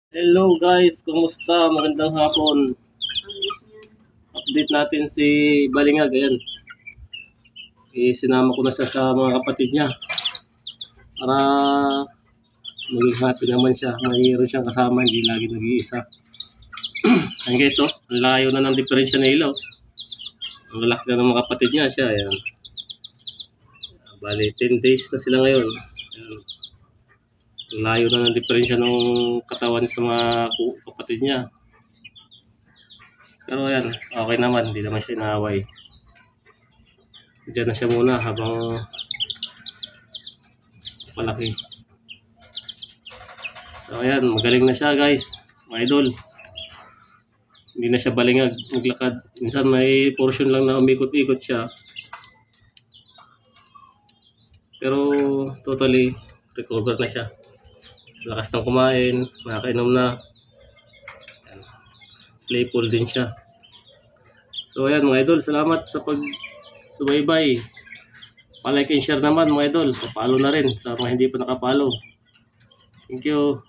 Hello guys, kumusta? Magandang hapon. Update natin si Balingag. Ayan. Sinama ko na siya sa mga kapatid niya para maging happy naman siya. Mayroon siyang kasama, hindi lagi nag-iisa. Ayan guys, oh, ang layo na ng diferensya na ilaw. Ang lalaki na ng mga kapatid niya siya. Ayan. Bali, 10 days na sila ngayon. Ayan. Ang layo na ng diferensya ng katawan sa mga kapatid niya. Pero ayan, okay naman, hindi naman siya inaaway. Diyan na siya muna habang malaki. So ayan, magaling na siya guys, mga idol. Hindi na siya balingag maglakad. Minsan may portion lang na umikot-ikot siya. Pero totally recover na siya. Lakas ng kumain, nakakainom na. Ayan. Playful din siya. So ayan mga idol, salamat sa pag-subaybay. Pa-like and share naman mga idol. Pa-follow na rin sa mga hindi pa nakapollow. Thank you.